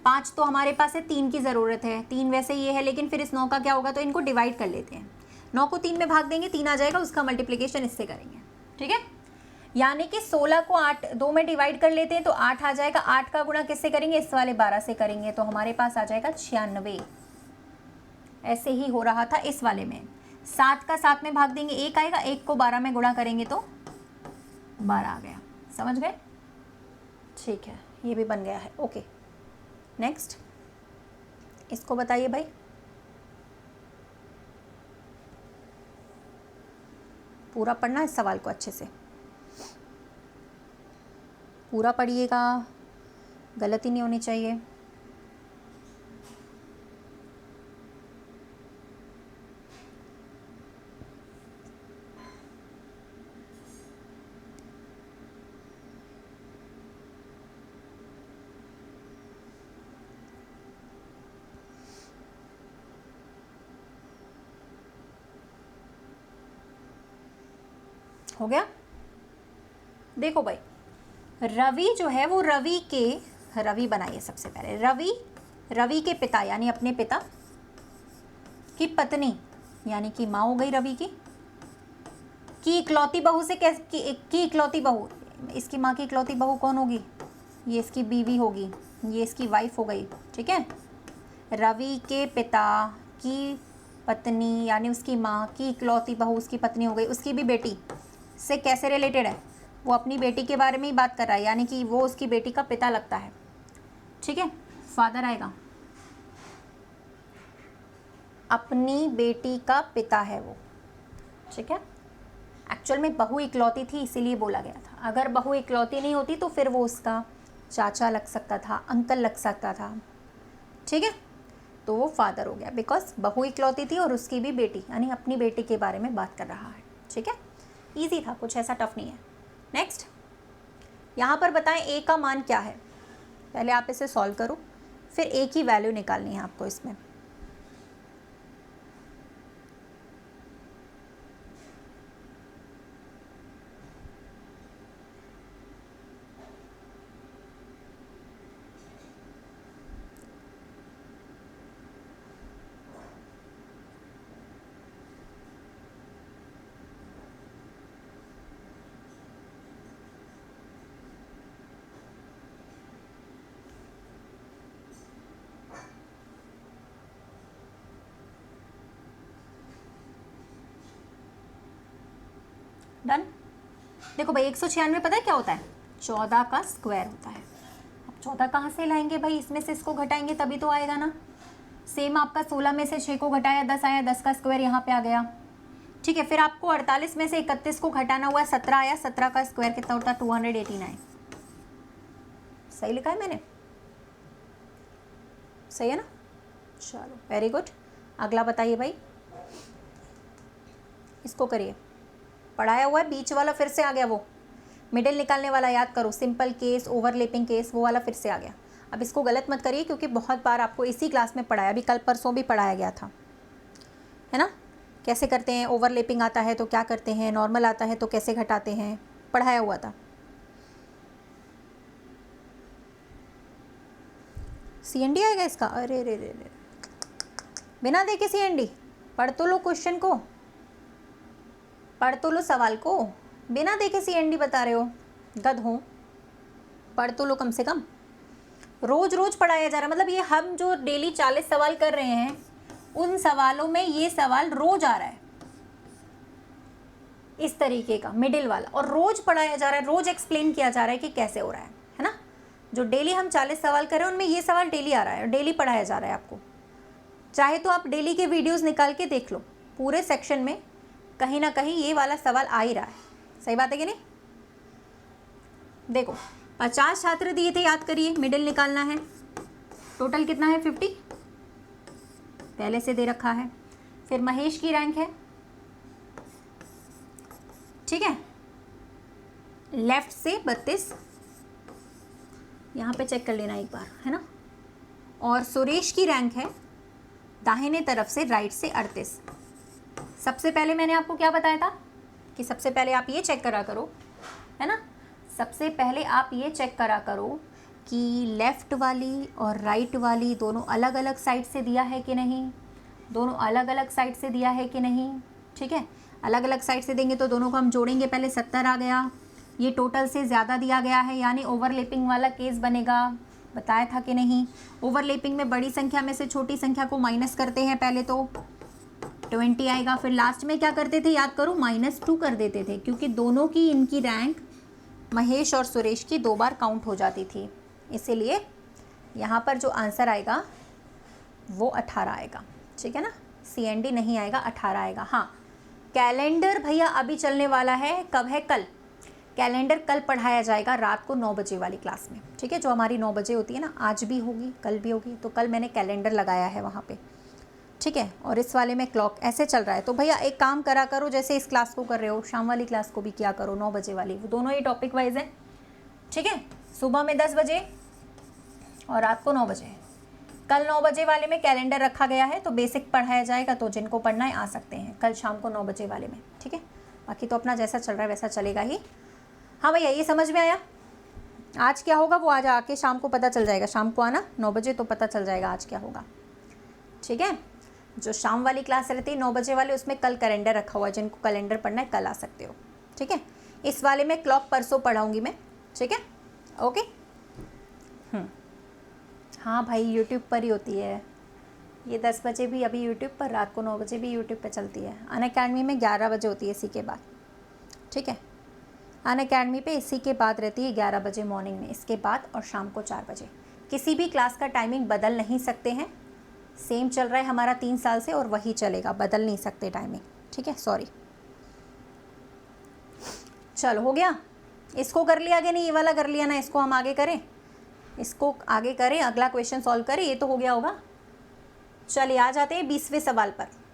[SPEAKER 1] 5 तो हमारे पास है, 3 की ज़रूरत है, 3 वैसे ये है, लेकिन फिर इस 9 का क्या होगा, तो इनको डिवाइड कर लेते हैं। 9 को 3 में भाग देंगे, 3 आ जाएगा, उसका मल्टीप्लिकेशन इससे करेंगे। ठीक है, यानी कि 16 को 8 2 में डिवाइड कर लेते हैं तो 8 आ जाएगा। 8 का गुणा किससे करेंगे, इस वाले 12 से करेंगे, तो हमारे पास आ जाएगा 96। ऐसे ही हो रहा था इस वाले में। 7 का 7 में भाग देंगे, 1 आएगा, 1 को 12 में गुणा करेंगे तो 12 आ गया। समझ गए? ठीक है, ये भी बन गया है। ओके, नेक्स्ट इसको बताइए भाई। पूरा पढ़ना है इस सवाल को, अच्छे से पूरा पढ़िएगा, गलती नहीं होनी चाहिए। हो गया? देखो भाई, रवि जो है वो रवि बनाइए सबसे पहले। रवि के पिता यानी अपने पिता की पत्नी यानी कि माँ हो गई रवि की इकलौती बहू से की इकलौती बहू, इसकी माँ की इकलौती बहू कौन होगी, ये इसकी बीवी होगी, ये इसकी वाइफ हो गई। ठीक है, रवि के पिता की पत्नी यानी उसकी माँ की इकलौती बहू उसकी पत्नी हो गई, उसकी भी बेटी से कैसे रिलेटेड है, वो अपनी बेटी के बारे में ही बात कर रहा है, यानी कि वो उसकी बेटी का पिता लगता है। ठीक है, फादर आएगा, अपनी बेटी का पिता है वो। ठीक है, एक्चुअल में बहू इकलौती थी इसीलिए बोला गया था, अगर बहू इकलौती नहीं होती तो फिर वो उसका चाचा लग सकता था, अंकल लग सकता था। ठीक है, तो वो फादर हो गया, बिकॉज बहू इकलौती थी और उसकी भी बेटी, यानी अपनी बेटी के बारे में बात कर रहा है। ठीक है, ईजी था, कुछ ऐसा टफ नहीं है। नेक्स्ट, यहाँ पर बताएं ए का मान क्या है। पहले आप इसे सॉल्व करो, फिर ए की वैल्यू निकालनी है आपको इसमें। डन। देखो भाई 196 पता है क्या होता है, 14 का स्क्वायर होता है। अब 14 कहाँ से लाएंगे भाई, इसमें से इसको घटाएंगे तभी तो आएगा ना। सेम आपका 16 में से 6 को घटाया 10 आया, 10 का स्क्वायर यहाँ पे आ गया। ठीक है, फिर आपको 48 में से 31 को घटाना हुआ, 17 आया, 17 का स्क्वायर कितना होता है 289। सही लिखा है मैंने, सही है ना। चलो वेरी गुड। अगला बताइए भाई, इसको करिए। पढ़ाया हुआ है बीच वाला फिर से आ गया, वो मिडिल निकालने वाला याद करो, सिंपल केस, ओवरलैपिंग केस, वो वाला फिर से आ गया। अब इसको गलत मत करिए क्योंकि बहुत बार आपको इसी क्लास में पढ़ाया, अभी कल परसों भी पढ़ाया गया था, है ना। कैसे करते हैं, ओवरलैपिंग आता है तो क्या करते हैं, नॉर्मल आता है तो कैसे घटाते हैं, पढ़ाया हुआ था। CND आएगा इसका, अरे रे रे रे, बिना देखे CND। पढ़ तो लो क्वेश्चन को, पढ़ तो लो सवाल को, बिना देखे CND बता रहे हो, गध हो। पढ़ तो लो कम से कम। रोज रोज पढ़ाया जा रहा है, मतलब ये हम जो डेली 40 सवाल कर रहे हैं उन सवालों में ये सवाल रोज आ रहा है इस तरीके का, मिडिल वाला, और रोज पढ़ाया जा रहा है, रोज एक्सप्लेन किया जा रहा है कि कैसे हो रहा है ना। जो डेली हम 40 सवाल कर रहे हैं उनमें ये सवाल डेली आ रहा है, डेली पढ़ाया जा रहा है आपको। चाहे तो आप डेली के वीडियोस निकाल के देख लो, पूरे सेक्शन में कहीं ना कहीं ये वाला सवाल आ ही रहा है। सही बात है कि नहीं। देखो 50 छात्र दिए थे, याद करिए, मिडिल निकालना है, टोटल कितना है 50, पहले से दे रखा है। फिर महेश की रैंक है, ठीक है, लेफ्ट से 32, यहाँ पे चेक कर लेना एक बार, है ना। और सुरेश की रैंक है दाहिने तरफ से, राइट से 38। सबसे पहले मैंने आपको क्या बताया था कि सबसे पहले आप ये चेक करा करो, है ना, सबसे पहले आप ये चेक करा करो कि लेफ़्ट वाली और राइट वाली दोनों अलग अलग साइड से दिया है कि नहीं, दोनों अलग अलग साइड से दिया है कि नहीं। ठीक है, अलग अलग साइड से देंगे तो दोनों को हम जोड़ेंगे, पहले 70 आ गया, ये टोटल से ज़्यादा दिया गया है, यानी ओवरलैपिंग वाला केस बनेगा, बताया था कि नहीं। ओवरलैपिंग में बड़ी संख्या में से छोटी संख्या को माइनस करते हैं, पहले तो 20 आएगा, फिर लास्ट में क्या करते थे याद करो, -2 कर देते थे, क्योंकि दोनों की इनकी रैंक महेश और सुरेश की 2 बार काउंट हो जाती थी, इसीलिए यहाँ पर जो आंसर आएगा वो 18 आएगा। ठीक है ना, CND नहीं आएगा, 18 आएगा। हाँ, कैलेंडर भैया अभी चलने वाला है, कब है, कल। कैलेंडर कल पढ़ाया जाएगा रात को 9 बजे वाली क्लास में, ठीक है, जो हमारी 9 बजे होती है ना, आज भी होगी कल भी होगी, तो कल मैंने कैलेंडर लगाया है वहाँ पे, ठीक है। और इस वाले में क्लॉक ऐसे चल रहा है, तो भैया एक काम करा करो, जैसे इस क्लास को कर रहे हो, शाम वाली क्लास को भी किया करो, 9 बजे वाली, वो दोनों ही टॉपिक वाइज है, ठीक है। सुबह में 10 बजे और रात को 9 बजे। कल 9 बजे वाले में कैलेंडर रखा गया है, तो बेसिक पढ़ाया जाएगा, तो जिनको पढ़ना है आ सकते हैं कल शाम को 9 बजे वाले में, ठीक है। बाकी तो अपना जैसा चल रहा है वैसा चलेगा ही। हाँ भैया, ये समझ में आया, आज क्या होगा वो आज आके शाम को पता चल जाएगा, शाम को आना 9 बजे तो पता चल जाएगा आज क्या होगा, ठीक है। जो शाम वाली क्लास रहती है 9 बजे वाले, उसमें कल कैलेंडर रखा हुआ है, जिनको कैलेंडर पढ़ना है कल आ सकते हो, ठीक है। इस वाले में क्लॉक परसों पढ़ाऊँगी मैं, ठीक है, ओके। हाँ भाई, यूट्यूब पर ही होती है ये, 10 बजे भी अभी यूट्यूब पर, रात को 9 बजे भी यूट्यूब पर चलती है। अनअकैडमी में 11 बजे होती है इसी के बाद, ठीक है। अनअकैडमी पे इसी के बाद रहती है 11 बजे मॉर्निंग में, इसके बाद, और शाम को 4 बजे। किसी भी क्लास का टाइमिंग बदल नहीं सकते हैं, सेम चल रहा है हमारा 3 साल से और वही चलेगा, बदल नहीं सकते टाइमिंग, ठीक है, सॉरी। चलो हो गया, इसको कर लिया कि नहीं, ये वाला कर लिया ना, इसको हम आगे करें, इसको आगे करें, अगला क्वेश्चन सॉल्व करें, ये तो हो गया होगा, चलिए आ जाते हैं 20वें सवाल पर।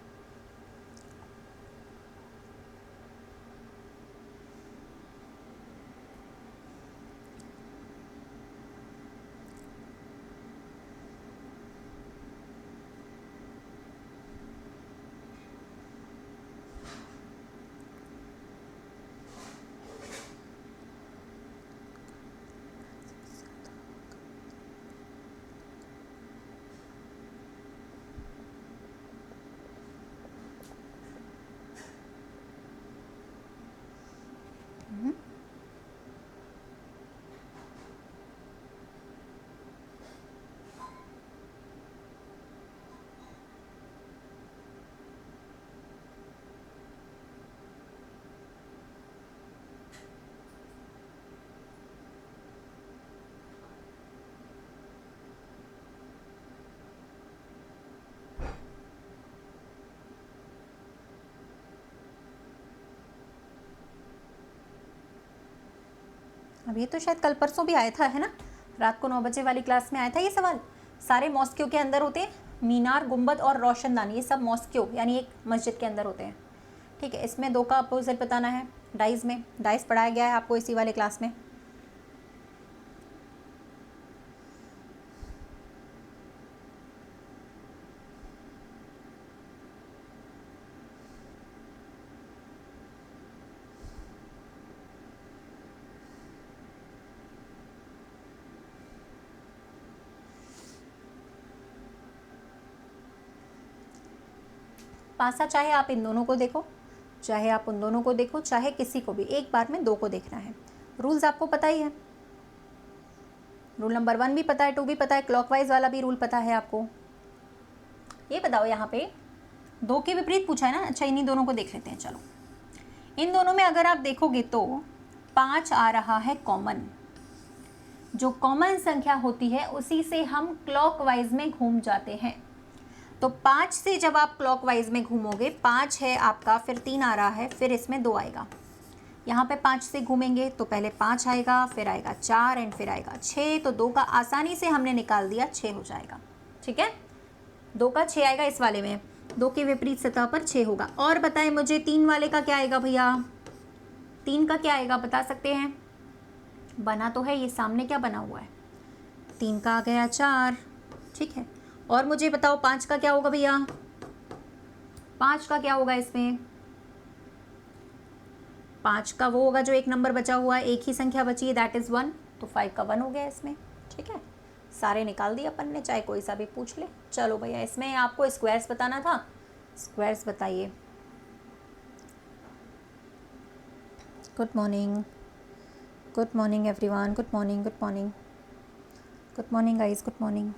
[SPEAKER 1] अब ये तो शायद कल परसों भी आया था, है ना, रात को 9 बजे वाली क्लास में आया था ये सवाल। सारे मॉस्क्यो के अंदर होते हैं, मीनार, गुंबद और रोशनदानी, ये सब मॉस्क्यो यानी एक मस्जिद के अंदर होते हैं। ठीक है, इसमें 2 का अपोजिट बताना है। डाइस में डाइस पढ़ाया गया है आपको इसी वाले क्लास में। पासा चाहे आप इन दोनों को देखो, चाहे आप उन दोनों को देखो, चाहे किसी को भी, एक बार में 2 को देखना है। रूल्स आपको पता ही है, रूल नंबर 1 भी पता है, 2 भी पता है, क्लॉकवाइज वाला भी रूल पता है आपको। ये बताओ यहाँ पे 2 के विपरीत पूछा है ना। अच्छा, इन्हीं दोनों को देख लेते हैं। चलो, इन दोनों में अगर आप देखोगे तो 5 आ रहा है कॉमन। जो कॉमन संख्या होती है उसी से हम क्लॉकवाइज में घूम जाते हैं। तो 5 से जब आप क्लॉकवाइज में घूमोगे, 5 है आपका, फिर 3 आ रहा है, फिर इसमें 2 आएगा। यहाँ पे 5 से घूमेंगे तो पहले 5 आएगा, फिर आएगा 4 एंड फिर आएगा 6। तो 2 का आसानी से हमने निकाल दिया, 6 हो जाएगा। ठीक है, 2 का 6 आएगा इस वाले में, 2 के विपरीत सतह पर 6 होगा। और बताएं मुझे 3 वाले का क्या आएगा भैया, 3 का क्या आएगा बता सकते हैं? बना तो है ये सामने, क्या बना हुआ है? 3 का आ गया 4। ठीक है, और मुझे बताओ 5 का क्या होगा भैया? 5 का क्या होगा इसमें? 5 का वो होगा जो एक नंबर बचा हुआ है, एक ही संख्या बची है, दैट इज़ 1। तो 5 का 1 हो गया इसमें। ठीक है, सारे निकाल दिए अपन ने, चाहे कोई सा भी पूछ ले। चलो भैया, इसमें आपको स्क्वायर्स बताना था, स्क्वायर्स बताइए। Good morning, good morning everyone, good morning, good morning, good morning guys, good morning.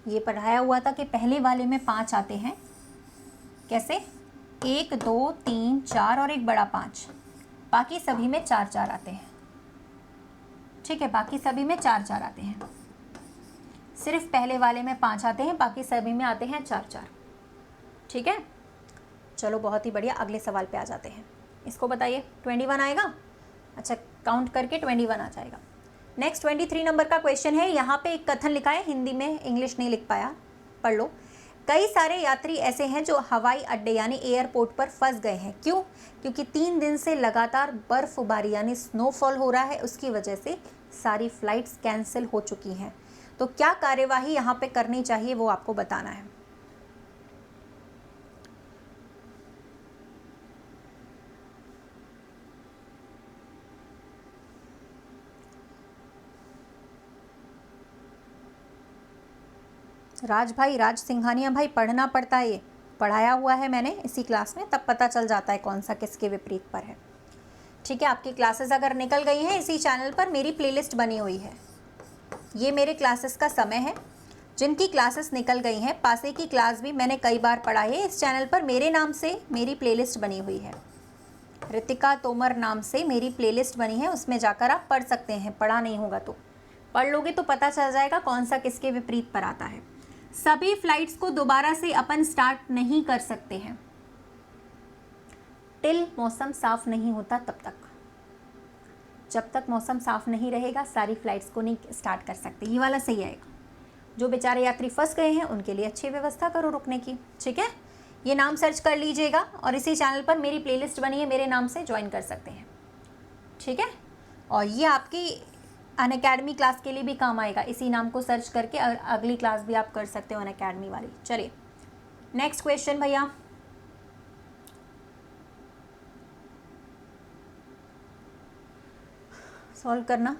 [SPEAKER 1] ये पढ़ाया हुआ था कि पहले वाले में 5 आते हैं। कैसे? 1 2 3 4 और एक बड़ा 5, बाकी सभी में 4 4 आते हैं। ठीक है, बाकी सभी में 4 4 आते हैं, सिर्फ पहले वाले में 5 आते हैं, बाकी सभी में आते हैं 4 4। ठीक है, चलो बहुत ही बढ़िया, अगले सवाल पे आ जाते हैं। इसको बताइए, 21 आएगा? अच्छा, काउंट करके 21 आ जाएगा। नेक्स्ट 23 नंबर का क्वेश्चन है। यहाँ पे एक कथन लिखा है, हिंदी में, इंग्लिश नहीं लिख पाया, पढ़ लो। कई सारे यात्री ऐसे हैं जो हवाई अड्डे यानी एयरपोर्ट पर फंस गए हैं। क्यों? क्योंकि 3 दिन से लगातार बर्फबारी यानी स्नोफॉल हो रहा है, उसकी वजह से सारी फ्लाइट्स कैंसिल हो चुकी हैं। तो क्या कार्यवाही यहाँ पे करनी चाहिए वो आपको बताना है। राज भाई, राज सिंघानिया भाई, पढ़ना पड़ता है, ये पढ़ाया हुआ है मैंने इसी क्लास में, तब पता चल जाता है कौन सा किसके विपरीत पर है। ठीक है, आपकी क्लासेस अगर निकल गई हैं, इसी चैनल पर मेरी प्लेलिस्ट बनी हुई है। ये मेरे क्लासेस का समय है। जिनकी क्लासेस निकल गई हैं, पासे की क्लास भी मैंने कई बार पढ़ाई है। इस चैनल पर मेरे नाम से मेरी प्लेलिस्ट बनी हुई है, रितिका तोमर नाम से मेरी प्लेलिस्ट बनी है, उसमें जाकर आप पढ़ सकते हैं। पढ़ा नहीं होगा तो पढ़ लोगे तो पता चल जाएगा कौन सा किसके विपरीत पर आता है। सभी फ्लाइट्स को दोबारा से अपन स्टार्ट नहीं कर सकते हैं टिल मौसम साफ नहीं होता तब तक। जब तक मौसम साफ़ नहीं रहेगा सारी फ़्लाइट्स को नहीं स्टार्ट कर सकते। ये वाला सही आएगा। जो बेचारे यात्री फंस गए हैं उनके लिए अच्छी व्यवस्था करो रुकने की, ठीक है। ये नाम सर्च कर लीजिएगा और इसी चैनल पर मेरी प्लेलिस्ट बनी है, मेरे नाम से ज्वाइन कर सकते हैं, ठीक है। और ये आपकी अनअकैडमी क्लास के लिए भी काम आएगा, इसी नाम को सर्च करके अगली क्लास भी आप कर सकते हो अनअकैडमी वाली। चलिए नेक्स्ट क्वेश्चन भैया, सॉल्व करना।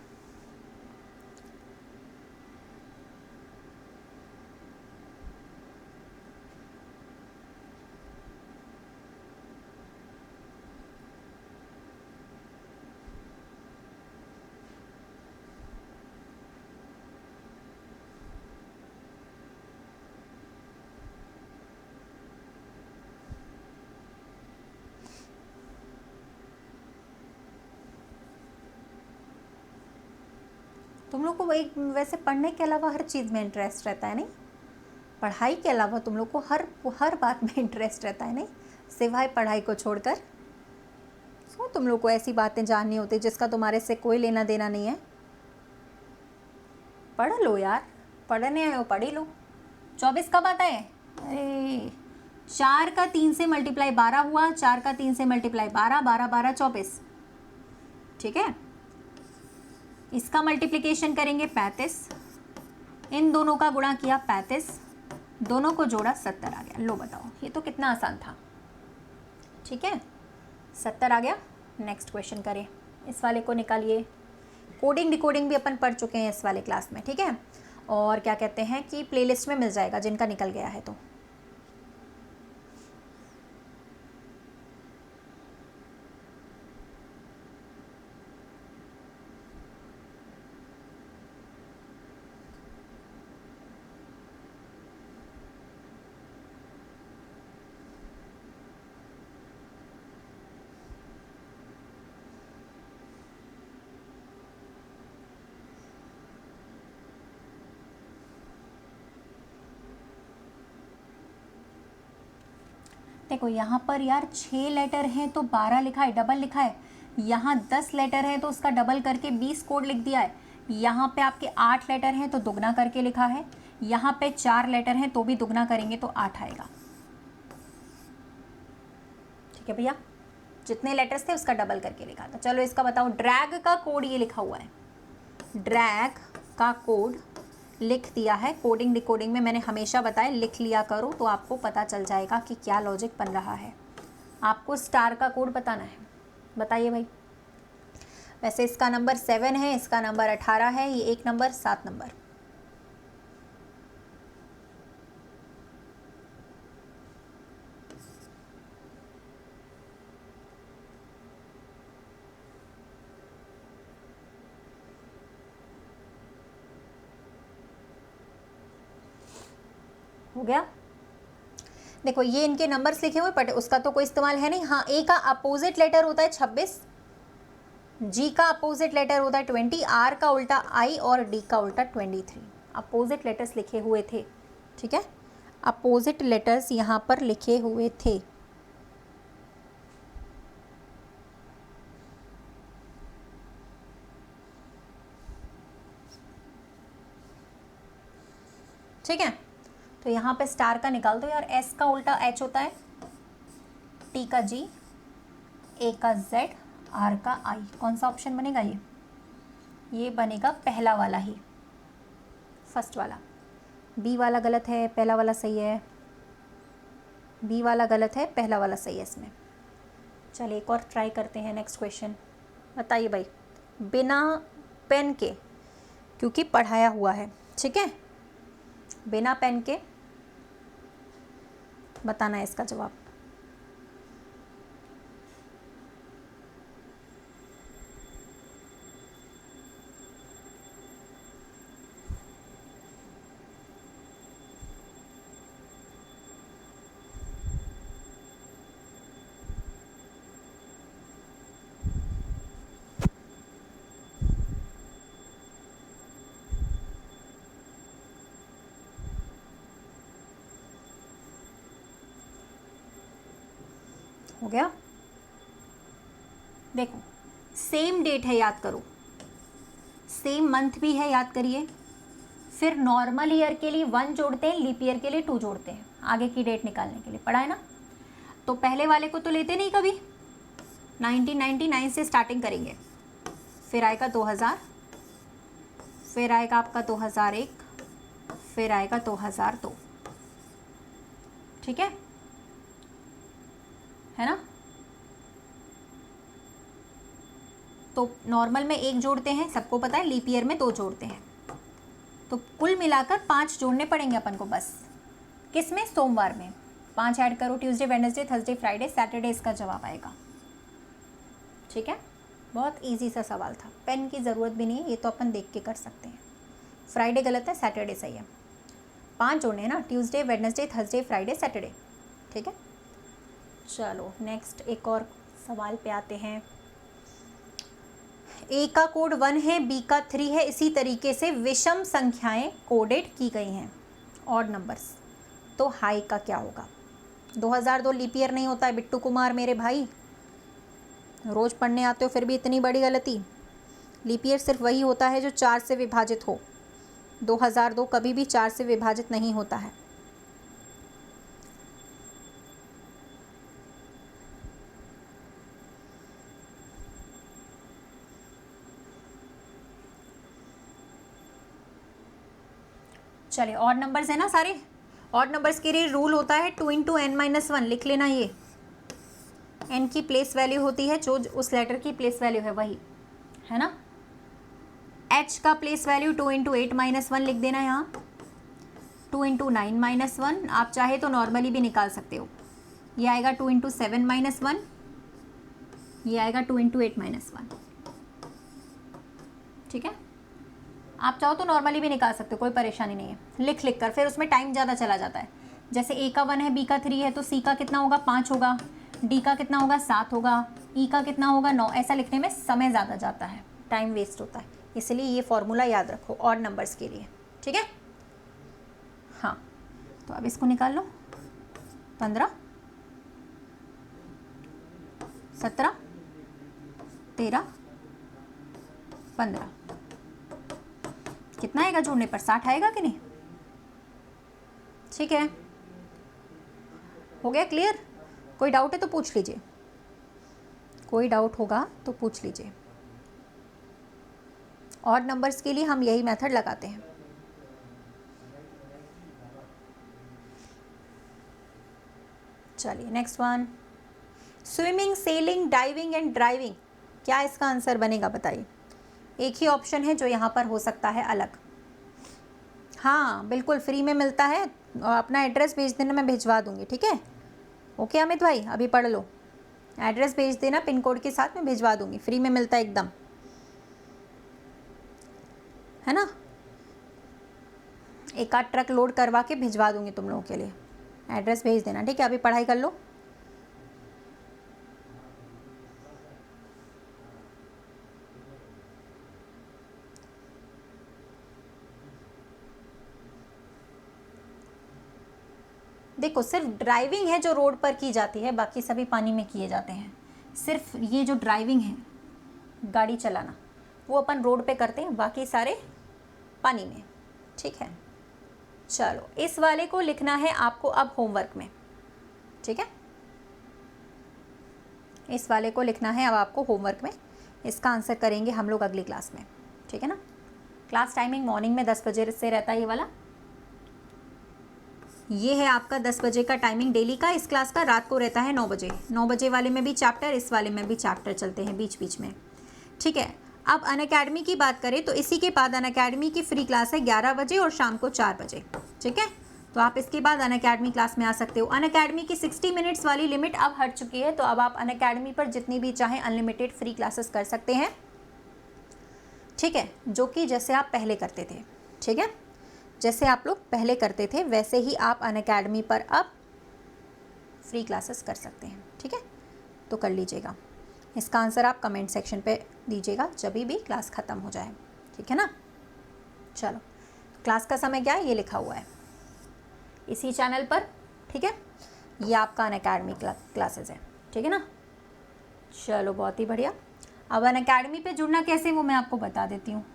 [SPEAKER 1] तुम लोग को एक वैसे पढ़ने के अलावा हर चीज़ में इंटरेस्ट रहता है नहीं, पढ़ाई के अलावा तुम लोग को हर बात में इंटरेस्ट रहता है नहीं, सिवाय पढ़ाई को छोड़कर। सो तुम लोग को ऐसी बातें जाननी होती जिसका तुम्हारे से कोई लेना देना नहीं है। पढ़ लो यार, पढ़ने आए हो पढ़ ही लो। 24 कब आता है? अरे 4 का 3 से मल्टीप्लाई 12 हुआ, 4 का 3 से मल्टीप्लाई 12, 12 12 24, ठीक है। इसका मल्टीप्लिकेशन करेंगे 35, इन दोनों का गुणा किया 35, दोनों को जोड़ा 70 आ गया। लो बताओ, ये तो कितना आसान था, ठीक है। 70 आ गया। नेक्स्ट क्वेश्चन करें, इस वाले को निकालिए। कोडिंग डिकोडिंग भी अपन पढ़ चुके हैं इस वाले क्लास में, ठीक है। और क्या कहते हैं कि प्लेलिस्ट में मिल जाएगा जिनका निकल गया है तो। देखो यहाँ पर यार 6 लेटर हैं तो 12 लिखा है, डबल लिखा है। यहाँ 10 लेटर है तो उसका डबल करके 20 कोड लिख दिया है। यहाँ पे आपके 8 लेटर हैं तो दुगना करके लिखा है। यहाँ पे 4 लेटर हैं तो भी दुगना करेंगे तो 8 आएगा, ठीक है भैया। जितने लेटर्स थे उसका डबल करके लिखा था। चलो इसका बताओ, ड्रैग का कोड ये लिखा हुआ है, ड्रैग का कोड लिख दिया है। कोडिंग डिकोडिंग में मैंने हमेशा बताया लिख लिया करो तो आपको पता चल जाएगा कि क्या लॉजिक बन रहा है। आपको स्टार का कोड बताना है, बताइए भाई। वैसे इसका नंबर 7 है, इसका नंबर 18 है, ये एक नंबर 7 नंबर। हो गया। देखो ये इनके नंबर्स लिखे हुए बट उसका तो कोई इस्तेमाल है नहीं। हाँ, ए का अपोजिट लेटर होता है 26, जी का अपोजिट लेटर होता है 20, आर का उल्टा आई और डी का उल्टा 23। अपोजिट लेटर्स लिखे हुए थे, ठीक है। अपोजिट लेटर्स यहाँ पर लिखे हुए थे। ठीक है, तो यहाँ पे स्टार का निकाल दो यार। एस का उल्टा एच होता है, टी का जी, ए का जेड, आर का आई। कौन सा ऑप्शन बनेगा? ये बनेगा पहला वाला ही, फर्स्ट वाला। बी वाला गलत है, पहला वाला सही है। बी वाला गलत है, पहला वाला सही है इसमें। चलिए एक और ट्राई करते हैं। नेक्स्ट क्वेश्चन बताइए भाई, बिना पेन के, क्योंकि पढ़ाया हुआ है, ठीक है, बिना पेन के बताना है इसका जवाब। हो गया। देखो सेम डेट है याद करो, सेम मंथ भी है याद करिए, फिर नॉर्मल ईयर के लिए 1 जोड़ते हैं, लीप ईयर के लिए 2 जोड़ते हैं, आगे की डेट निकालने के लिए, पढ़ा है ना। तो पहले वाले को तो लेते नहीं कभी, 1999 से स्टार्टिंग करेंगे, फिर आएगा 2000, फिर आएगा आपका 2001, फिर आएगा 2002, ठीक है ना। तो नॉर्मल में 1 जोड़ते हैं, सबको पता है, लीप ईयर में 2 जोड़ते हैं, तो कुल मिलाकर 5 जोड़ने पड़ेंगे अपन को बस। किस में? सोमवार में। 5 ऐड करो, Tuesday, Wednesday, Thursday, Friday, Saturday इसका जवाब आएगा, ठीक है। बहुत इजी सा सवाल था, पेन की ज़रूरत भी नहीं है, ये तो अपन देख के कर सकते हैं। फ्राइडे गलत है, सैटरडे सही है। 5 जोड़ने हैं ना, Tuesday, Wednesday, Thursday, Friday, Saturday, ठीक है। चलो नेक्स्ट एक और सवाल पे आते हैं। ए का कोड 1 है, बी का 3 है, इसी तरीके से विषम संख्याएं कोडेड की गई हैं, ऑड नंबर्स, तो हाई का क्या होगा? 2002 लीप ईयर नहीं होता है बिट्टू कुमार मेरे भाई, रोज़ पढ़ने आते हो फिर भी इतनी बड़ी गलती। लीप ईयर सिर्फ वही होता है जो 4 से विभाजित हो, 2002 कभी भी 4 से विभाजित नहीं होता है। चलिए, ऑड नंबर्स है ना सारे, ऑड नंबर्स के लिए रूल होता है 2 × n-1, लिख लेना, ये n की प्लेस वैल्यू होती है जो उस लेटर की प्लेस वैल्यू है वही, है ना। h का प्लेस वैल्यू 2 × 8-1 लिख देना यहाँ, 2 × 9-1, आप चाहे तो नॉर्मली भी निकाल सकते हो, ये आएगा 2 × 7-1, ये आएगा 2 × 8-1, ठीक है। आप चाहो तो नॉर्मली भी निकाल सकते हो, कोई परेशानी नहीं है, लिख लिख कर, फिर उसमें टाइम ज़्यादा चला जाता है। जैसे ए का 1 है, बी का 3 है, तो सी का कितना होगा? 5 होगा, डी का कितना होगा? 7 होगा, ई का कितना होगा? 9। ऐसा लिखने में समय ज़्यादा जाता है, टाइम वेस्ट होता है, इसलिए ये फॉर्मूला याद रखो ऑड नंबर्स के लिए, ठीक है। हाँ, तो अब इसको निकाल लो, 15, 17, 13, 15, कितना आएगा जोड़ने पर? 60 आएगा कि नहीं? ठीक है, हो गया क्लियर? कोई डाउट है तो पूछ लीजिए, कोई डाउट होगा तो पूछ लीजिए। ऑड नंबर्स के लिए हम यही मेथड लगाते हैं। चलिए next one, swimming, selling, diving and driving, क्या इसका आंसर बनेगा बताइए? एक ही ऑप्शन है जो यहाँ पर हो सकता है अलग। हाँ बिल्कुल, फ्री में मिलता है, अपना एड्रेस भेज देना, मैं भिजवा दूँगी, ठीक है। ओके अमित भाई, अभी पढ़ लो, एड्रेस भेज देना पिन कोड के साथ, मैं भिजवा दूँगी, फ्री में मिलता है एकदम, है ना। एक आध ट्रक लोड करवा के भिजवा दूँगी तुम लोगों के लिए, एड्रेस भेज देना, ठीक है। अभी पढ़ाई कर लो। देखो, सिर्फ ड्राइविंग है जो रोड पर की जाती है, बाकी सभी पानी में किए जाते हैं। सिर्फ ये जो ड्राइविंग है, गाड़ी चलाना, वो अपन रोड पे करते हैं, बाकी सारे पानी में, ठीक है। चलो, इस वाले को लिखना है आपको अब होमवर्क में, ठीक है। इस वाले को लिखना है अब आपको होमवर्क में, इसका आंसर करेंगे हम लोग अगली क्लास में, ठीक है ना। क्लास टाइमिंग मॉर्निंग में 10 बजे से रहता है ये वाला, ये है आपका 10 बजे का टाइमिंग डेली का। इस क्लास का रात को रहता है 9 बजे। 9 बजे वाले में भी चैप्टर, इस वाले में भी चैप्टर चलते हैं बीच बीच में, ठीक है। अब अनअकैडमी की बात करें तो इसी के बाद अनअकैडमी की फ्री क्लास है 11 बजे और शाम को 4 बजे, ठीक है। तो आप इसके बाद अनअकैडमी क्लास में आ सकते हो। अनअकैडमी की 60 मिनट्स वाली लिमिट अब हट चुकी है, तो अब आप अनअकैडमी पर जितनी भी चाहें अनलिमिटेड फ्री क्लासेस कर सकते हैं, ठीक है, जो कि जैसे आप पहले करते थे, ठीक है। जैसे आप लोग पहले करते थे वैसे ही आप अनअकैडमी पर अब फ्री क्लासेस कर सकते हैं, ठीक है। तो कर लीजिएगा, इसका आंसर आप कमेंट सेक्शन पे दीजिएगा जब भी क्लास ख़त्म हो जाए, ठीक है ना। चलो, क्लास का समय क्या है ये लिखा हुआ है इसी चैनल पर, ठीक है। ये आपका अनअकैडमी क्लासेस है, ठीक है ना। चलो बहुत ही बढ़िया, अब अनअकैडमी पे जुड़ना कैसे वो मैं आपको बता देती हूँ।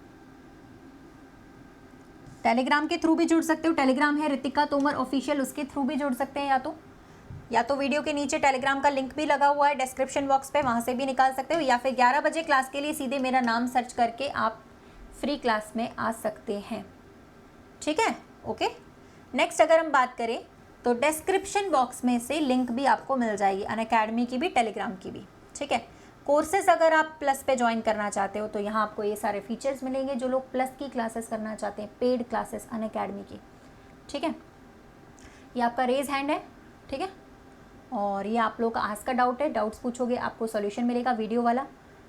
[SPEAKER 1] टेलीग्राम के थ्रू भी जुड़ सकते हो, टेलीग्राम है रितिका तोमर ऑफिशियल, उसके थ्रू भी जुड़ सकते हैं, या तो वीडियो के नीचे टेलीग्राम का लिंक भी लगा हुआ है डिस्क्रिप्शन बॉक्स पे, वहाँ से भी निकाल सकते हो, या फिर 11 बजे क्लास के लिए सीधे मेरा नाम सर्च करके आप फ्री क्लास में आ सकते हैं। ठीक है, ओके। नेक्स्ट अगर हम बात करें तो डिस्क्रिप्शन बॉक्स में से लिंक भी आपको मिल जाएगी अनअकैडमी की भी, टेलीग्राम की भी। ठीक है, कोर्सेज अगर आप प्लस पे ज्वाइन करना चाहते हो तो यहाँ आपको ये सारे फीचर्स मिलेंगे जो लोग प्लस की क्लासेस करना चाहते हैं, पेड क्लासेस अनअकैडमी की। ठीक है, ये आपका रेज हैंड है। ठीक है, और ये आप लोग का आस्क का डाउट है, डाउट्स पूछोगे आपको सॉल्यूशन मिलेगा वीडियो वाला।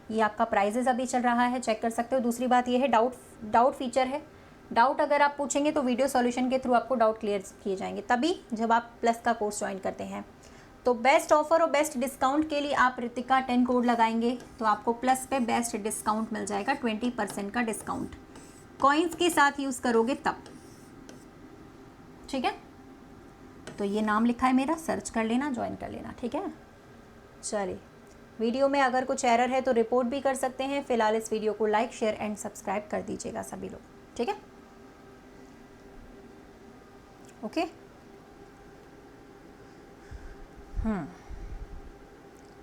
[SPEAKER 1] ये आपका प्राइजेस अभी चल रहा है, चेक कर सकते हो। दूसरी बात ये है डाउट फीचर है, डाउट अगर आप पूछेंगे तो वीडियो सॉल्यूशन के थ्रू आपको डाउट क्लियर किए जाएंगे, तभी जब आप प्लस का कोर्स ज्वाइन करते हैं। तो बेस्ट ऑफर और बेस्ट डिस्काउंट के लिए आप रितिका 10 कोड लगाएंगे तो आपको प्लस पे बेस्ट डिस्काउंट मिल जाएगा, 20% का डिस्काउंट कॉइन्स के साथ यूज़ करोगे तब। ठीक है, तो ये नाम लिखा है मेरा, सर्च कर लेना, ज्वाइन कर लेना। ठीक है, चलिए वीडियो में अगर कुछ एरर है तो रिपोर्ट भी कर सकते हैं। फिलहाल इस वीडियो को लाइक शेयर एंड सब्सक्राइब कर दीजिएगा सभी लोग। ठीक है, ओके।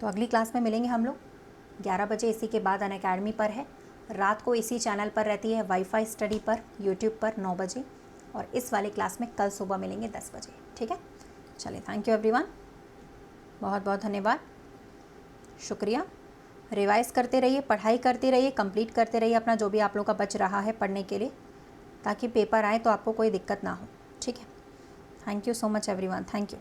[SPEAKER 1] तो अगली क्लास में मिलेंगे हम लोग 11 बजे, इसी के बाद अनअकैडमी पर है, रात को इसी चैनल पर रहती है वाईफाई स्टडी पर यूट्यूब पर 9 बजे, और इस वाले क्लास में कल सुबह मिलेंगे 10 बजे। ठीक है, चलिए थैंक यू एवरीवन, बहुत बहुत धन्यवाद, शुक्रिया। रिवाइज करते रहिए, पढ़ाई करते रहिए, कंप्लीट करते रहिए अपना जो भी आप लोग का बच रहा है पढ़ने के लिए, ताकि पेपर आए तो आपको कोई दिक्कत ना हो। ठीक है, thank you so much everyone, thank you.